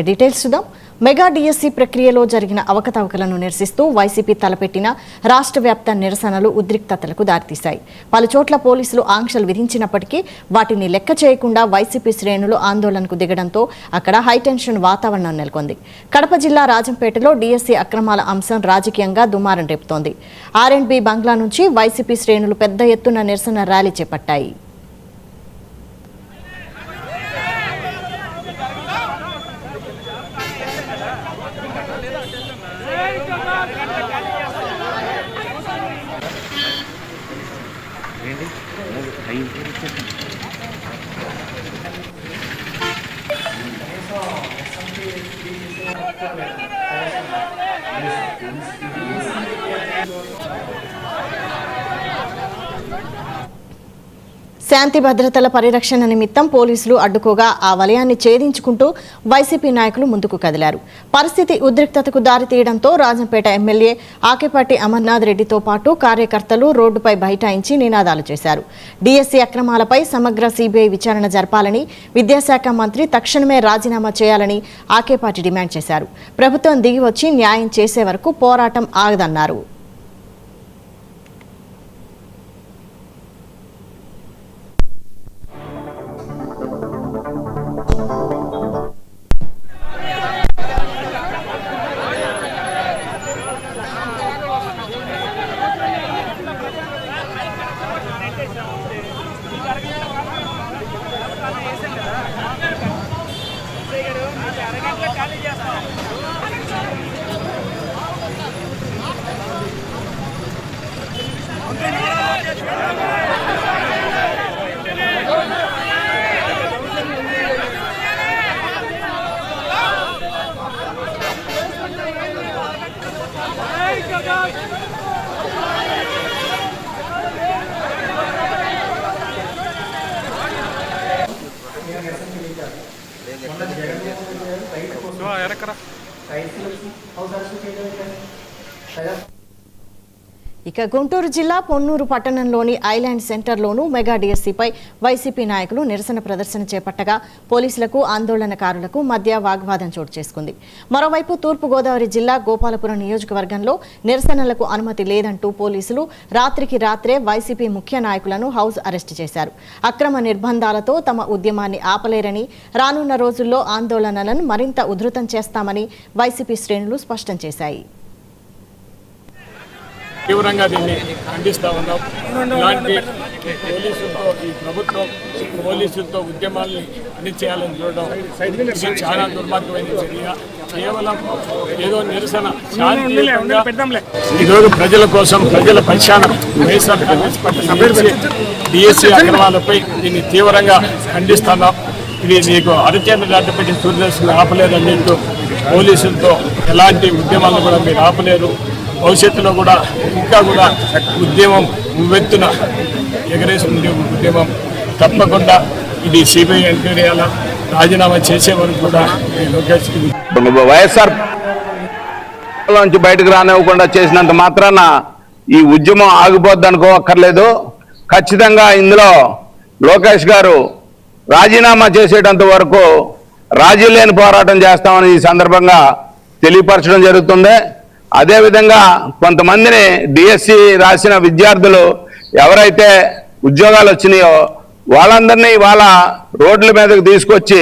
Details చూద్దాం. Mega DSC ప్రక్రియలో జరిగిన అవకతవకలను నిరసిస్తూ వైసీపీ తలపెట్టిన రాష్ట్ర వ్యాప్త నిరసనలు ఉద్రిక్తతలకు దారితీశాయి. పలుచోట్ల పోలీసులు ఆంక్షలు విధించినప్పటికీ వాటిని లెక్క చేయకుండా వైసీపీ శ్రేణులు ఆందోళనకు దిగడంతో అక్కడ హైటెన్షన్ వాతావరణం నెలకొంది. కడప జిల్లా రాజంపేటలో డిఎస్సి అక్రమాల అంశం రాజకీయంగా దుమారం రేపుతోంది. ఆర్ఎండ్బి బంగ్లా నుంచి వైసీపీ శ్రేణులు పెద్ద ఎత్తున నిరసన ర్యాలీ చేపట్టాయి. శాంతి భద్రతల పరిరక్షణ నిమిత్తం పోలీసులు అడ్డుకోగా ఆ వలయాన్ని ఛేదించుకుంటూ వైసీపీ నాయకులు ముందుకు కదిలారు. పరిస్థితి ఉద్రిక్తతకు దారితీయడంతో రాజంపేట ఎమ్మెల్యే ఆకేపాటి అమర్నాథ్ రెడ్డితో పాటు కార్యకర్తలు రోడ్డుపై బైఠాయించి నినాదాలు చేశారు. డిఎస్సి అక్రమాలపై సమగ్ర సిబిఐ విచారణ జరపాలని, విద్యాశాఖ మంత్రి తక్షణమే రాజీనామా చేయాలని ఆకేపాటి డిమాండ్ చేశారు. ప్రభుత్వం దిగివచ్చి న్యాయం చేసే వరకు పోరాటం ఆగదన్నారు. ఇక గుంటూరు జిల్లా పొన్నూరు పట్టణంలోని ఐలాండ్ సెంటర్లోనూ మెగా డిఎస్సిపై వైసీపీ నాయకులు నిరసన ప్రదర్శన చేపట్టగా పోలీసులకు ఆందోళనకారులకు మధ్య వాగ్వాదం చోటు చేసుకుంది. మరోవైపు తూర్పుగోదావరి జిల్లా గోపాలపురం నియోజకవర్గంలో నిరసనలకు అనుమతి లేదంటూ పోలీసులు రాత్రికి రాత్రే వైసీపీ ముఖ్య నాయకులను హౌస్ అరెస్టు చేశారు. అక్రమ నిర్బంధాలతో తమ ఉద్యమాన్ని ఆపలేరని, రానున్న రోజుల్లో ఆందోళనలను మరింత ఉధృతం చేస్తామని వైసీపీ శ్రేణులు స్పష్టం చేశాయి. తీవ్రంగా దీన్ని ఖండిస్తూ ఉన్నాం. ఇలాంటి పోలీసులతో ఈ ప్రభుత్వం పోలీసులతో ఉద్యమాల్ని అణిచేయాలని చూడడం ఇది చాలా దుర్మార్గమైన చర్య. కేవలం ఏదో నిరసన శాంతియుతంగా ఈరోజు ప్రజల కోసం ప్రజల పక్షాన వైఎస్ఆర్ కాంగ్రెస్ పార్టీ డిఎస్సి అక్రమాలపై దీన్ని తీవ్రంగా ఖండిస్తున్నాం. ఇది మీకు అరచేత దాటిపెట్టి సూర్యదర్శనం ఆపలేదన్నట్టు పోలీసులతో ఎలాంటి ఉద్యమాలను కూడా మీరు ఆపలేరు. భవిష్యత్తులో కూడా ఇంకా కూడా ఉద్యమం ఉవ్వెత్తున ఎగరేసుకునే ఉద్యమం తప్పకుండా ఇది సిబిఐ ఎంక్వైరీ అలా రాజీనామా చేసే వరకు కూడా వైఎస్ఆర్ నుంచి బయటకు రానివ్వకుండా చేసినంత మాత్రాన ఈ ఉద్యమం ఆగిపోద్ది అనుకోవక్కర్లేదు. ఖచ్చితంగా ఇందులో లోకేష్ గారు రాజీనామా చేసేటంత వరకు రాజీ లేని పోరాటం చేస్తామని ఈ సందర్భంగా తెలియపరచడం జరుగుతుంది. అదేవిధంగా కొంతమందిని డిఎస్సి రాసిన విద్యార్థులు ఎవరైతే ఉద్యోగాలు వచ్చినాయో వాళ్ళందరినీ వాళ్ళ రోడ్ల మీదకి తీసుకొచ్చి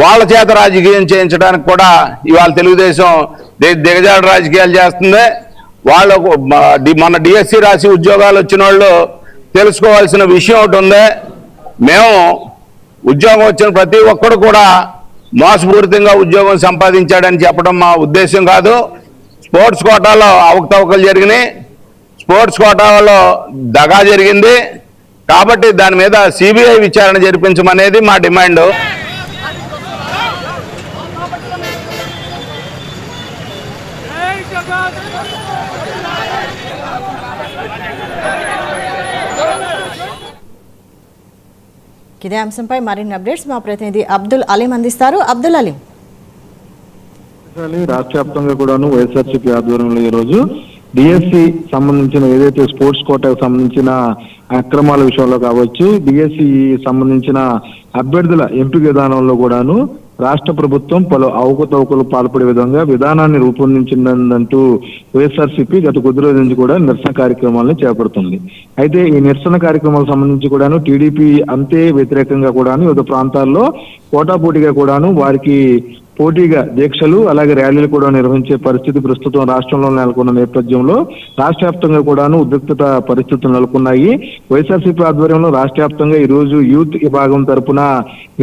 వాళ్ళ చేత రాజకీయం చేయించడానికి కూడా ఇవాళ తెలుగుదేశం దిగజాడు రాజకీయాలు చేస్తుంది. వాళ్ళు మన డిఎస్సి రాసి ఉద్యోగాలు వచ్చిన వాళ్ళు తెలుసుకోవాల్సిన విషయం ఒకటి ఉంది. మేము ఉద్యోగం వచ్చిన ప్రతి ఒక్కడు కూడా మోసపూరితంగా ఉద్యోగం సంపాదించాడని చెప్పడం మా ఉద్దేశం కాదు. స్పోర్ట్స్ కోటాలో అవకతవకలు జరిగినాయి, స్పోర్ట్స్ కోటాలో దగా జరిగింది. కాబట్టి దాని మీద సిబిఐ విచారణ జరిపించమనేది మా డిమాండ్. ఇదే అంశంపై మరిన్ని అప్డేట్స్ మా ప్రతినిధి అబ్దుల్ అలీం అందిస్తారు. అబ్దుల్ అలీం, రాష్ట్ర వ్యాప్తంగా కూడాను వైఎస్ఆర్సీపీ ఆధ్వర్యంలో ఈ రోజు డిఎస్సి సంబంధించిన ఏదైతే స్పోర్ట్స్ కోటాకు సంబంధించిన అక్రమాల విషయంలో కావచ్చు, డిఎస్సి సంబంధించిన అభ్యర్థుల ఎంపిక విధానంలో కూడాను రాష్ట్ర ప్రభుత్వం పలు అవకతవకలు పాల్పడే విధంగా విధానాన్ని రూపొందించిందంటూ వైఎస్ఆర్సీపీ గత కొద్ది రోజుల నుంచి కూడా నిరసన కార్యక్రమాలను చేపడుతుంది. అయితే ఈ నిరసన కార్యక్రమాలకు సంబంధించి కూడాను టీడీపీ అంతే వ్యతిరేకంగా కూడాను వివిధ ప్రాంతాల్లో పోటాపోటీగా కూడాను వారికి పోటీగా దీక్షలు అలాగే ర్యాలీలు కూడా నిర్వహించే పరిస్థితి ప్రస్తుతం రాష్ట్రంలో నెలకొన్న నేపథ్యంలో రాష్ట్ర వ్యాప్తంగా కూడాను ఉద్రిక్తత పరిస్థితులు నెలకొన్నాయి. వైఎస్ఆర్సీపీ ఆధ్వర్యంలో రాష్ట్ర వ్యాప్తంగా ఈ రోజు యూత్ విభాగం తరపున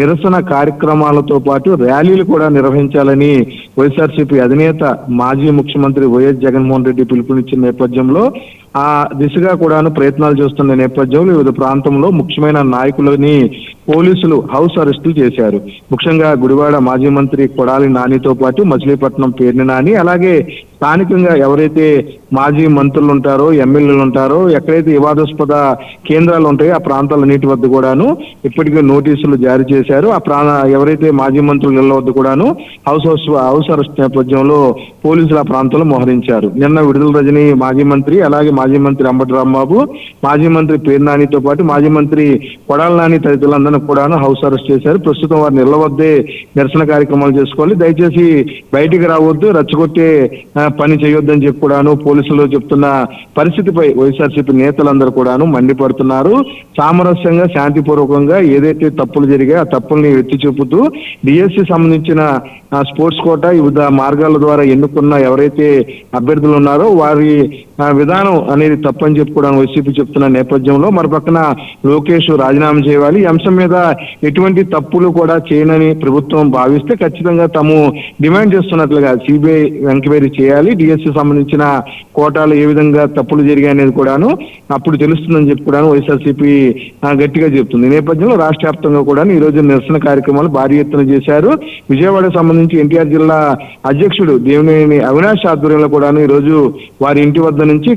నిరసన కార్యక్రమాలతో పాటు ర్యాలీలు కూడా నిర్వహించాలని వైఎస్ఆర్సీపీ అధినేత మాజీ ముఖ్యమంత్రి వైఎస్ జగన్మోహన్ రెడ్డి పిలుపునిచ్చిన నేపథ్యంలో ఆ దిశగా కూడాను ప్రయత్నాలు చేస్తున్న నేపథ్యంలో వివిధ ప్రాంతంలో ముఖ్యమైన నాయకులని పోలీసులు హౌస్ అరెస్టులు చేశారు. ముఖ్యంగా గుడివాడ మాజీ మంత్రి కొడాలి నానితో పాటు మచిలీపట్నం పేర్ని నాని అలాగే స్థానికంగా ఎవరైతే మాజీ మంత్రులు ఉంటారో ఎమ్మెల్యేలు ఉంటారో ఎక్కడైతే వివాదాస్పద కేంద్రాలు ఉంటాయో ఆ ప్రాంతాలన్నిటి వద్ద కూడాను ఇప్పటికే నోటీసులు జారీ చేశారు. ఎవరైతే మాజీ మంత్రుల ఇళ్ల వద్ద కూడాను హౌస్ అరెస్ట్ నేపథ్యంలో పోలీసులు ఆ ప్రాంతంలో మోహరించారు. నిన్న విడుదల రజని మాజీ మంత్రి అలాగే మాజీ మంత్రి అంబటి రాంబాబు మాజీ మంత్రి పేరు నానితో పాటు మాజీ మంత్రి కొడాలి నాని తదితరులందరినీ కూడాను హౌస్ అరెస్ట్ చేశారు. ప్రస్తుతం వారిని ఇళ్ల వద్దే నిరసన కార్యక్రమాలు చేసుకోవాలి, దయచేసి బయటికి రావద్దు, రెచ్చగొట్టే పని చేయొద్దని చెప్పి కూడాను పోలీసులు చెప్తున్న పరిస్థితిపై వైఎస్ఆర్సీపీ నేతలందరూ కూడాను మండిపడుతున్నారు. సామరస్యంగా శాంతిపూర్వకంగా ఏదైతే తప్పులు జరిగాయో ఆ తప్పుల్ని ఎత్తి చూపుతూ డిఎస్సి సంబంధించిన స్పోర్ట్స్ కోటా వివిధ మార్గాల ద్వారా ఎన్నుకున్న ఎవరైతే అభ్యర్థులు ఉన్నారో వారి విధానం అనేది తప్పని చెప్పి కూడా వైసీపీ చెప్తున్న నేపథ్యంలో మరోపక్కన లోకేష్ రాజీనామా చేయాలి, ఈ అంశం మీద ఎటువంటి తప్పులు కూడా చేయనని ప్రభుత్వం భావిస్తే ఖచ్చితంగా తాము డిమాండ్ చేస్తున్నట్లుగా సిబిఐ ఎంక్వైరీ చేయాలి, డిఎస్సి సంబంధించిన కోటాలు ఏ విధంగా తప్పులు జరిగాయి అనేది కూడాను అప్పుడు తెలుస్తుందని చెప్పి కూడా వైఎస్ఆర్సీపీ గట్టిగా చెప్తుంది. ఈ నేపథ్యంలో రాష్ట్ర వ్యాప్తంగా కూడా ఈ రోజు నిరసన కార్యక్రమాలు భారీ ఎత్తున చేశారు. విజయవాడ సంబంధించి ఎన్టీఆర్ జిల్లా అధ్యక్షుడు దేవినేని అవినాష్ ఆధ్వర్యంలో కూడాను ఈ రోజు వారి ఇంటి వద్ద నుంచి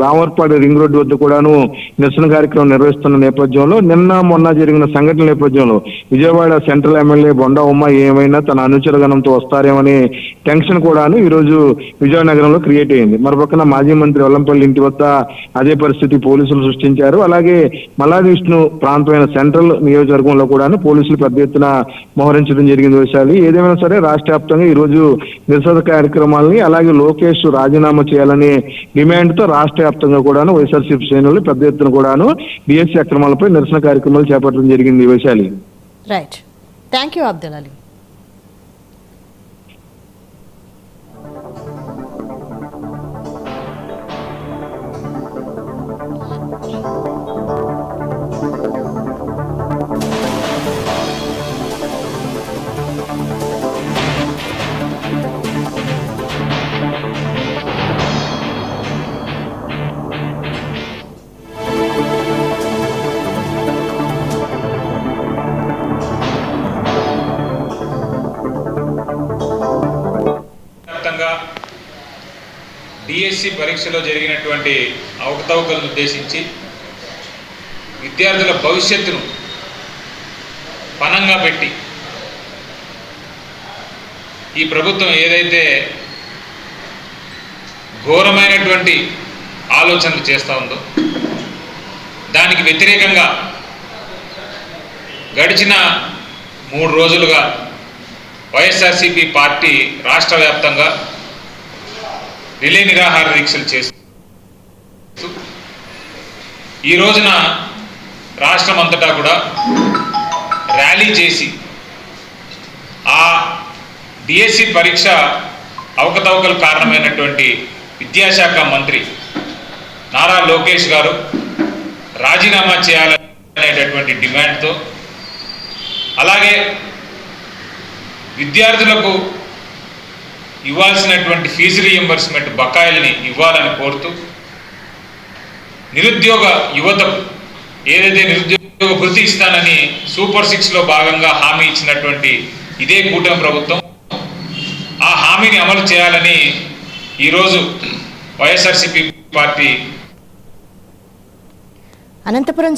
రామర్పాడు రింగ్ రోడ్డు వద్ద కూడాను నిరసన కార్యక్రమం నిర్వహిస్తున్న నేపథ్యంలో నిన్న మొన్న జరిగిన సంఘటన నేపథ్యంలో విజయవాడ సెంట్రల్ ఎమ్మెల్యే బొండా ఉమ్మ ఏమైనా తన అనుచరగణంతో వస్తారేమనే టెన్షన్ కూడాను ఈ రోజు విజయవాడ నగరంలో క్రియేట్ అయింది. మరోపక్కన మాజీ మంత్రి వల్లంపల్లి ఇంటి వద్ద అదే పరిస్థితి పోలీసులు సృష్టించారు. అలాగే మల్లాది విష్ణు ప్రాంతమైన సెంట్రల్ నియోజకవర్గంలో కూడాను పోలీసులు పెద్ద ఎత్తున మోహరించడం జరిగింది. వైశాలి ఏదేమైనా సరే రాష్ట్ర వ్యాప్తంగా ఈ రోజు నిరసన కార్యక్రమాలని అలాగే లోకేష్ రాజీనామా చేయాలనే డిమాండ్ తో రాష్ట్ర వ్యాప్తంగా కూడాను వైఎస్ఆర్సీపీ శ్రేణులు పెద్ద ఎత్తున కూడాను డిఎస్సి అక్రమాలపై నిరసన కార్యక్రమాలు చేపట్టడం జరిగింది. Vaishali right, thank you Abdul Ali. DSC పరీక్షలో జరిగినటువంటి అవకతవకలను ఉద్దేశించి విద్యార్థుల భవిష్యత్తును పణంగా పెట్టి ఈ ప్రభుత్వం ఏదైతే ఘోరమైనటువంటి ఆలోచనలు చేస్తూ ఉందో దానికి వ్యతిరేకంగా గడిచిన 3 రోజులుగా వైఎస్ఆర్సీపీ పార్టీ రాష్ట్ర వ్యాప్తంగా రిలే నిరాహార దీక్షలు చేస్తూ ఈ రోజున రాష్ట్రం అంతటా కూడా ర్యాలీ చేసి ఆ డిఎస్సి పరీక్ష అవకతవకలు కారణమైనటువంటి విద్యాశాఖ మంత్రి నారా లోకేష్ గారు రాజీనామా చేయాలనేటటువంటి డిమాండ్తో అలాగే విద్యార్థులకు ఇవ్వాల్సినటువంటి ఫీజు రీయింబర్స్మెంట్ బకాయిల్ని ఇవ్వాలని కోరుతూ నిరుద్యోగ యువతకు ఏదైతే నిరుద్యోగ భృతి ఇస్తానని సూపర్ 6లో భాగంగా హామీ ఇచ్చినటువంటి ఇదే కూటమి ప్రభుత్వం ఆ హామీని అమలు చేయాలని ఈరోజు వైఎస్ఆర్సీపీ పార్టీ అనంతపురం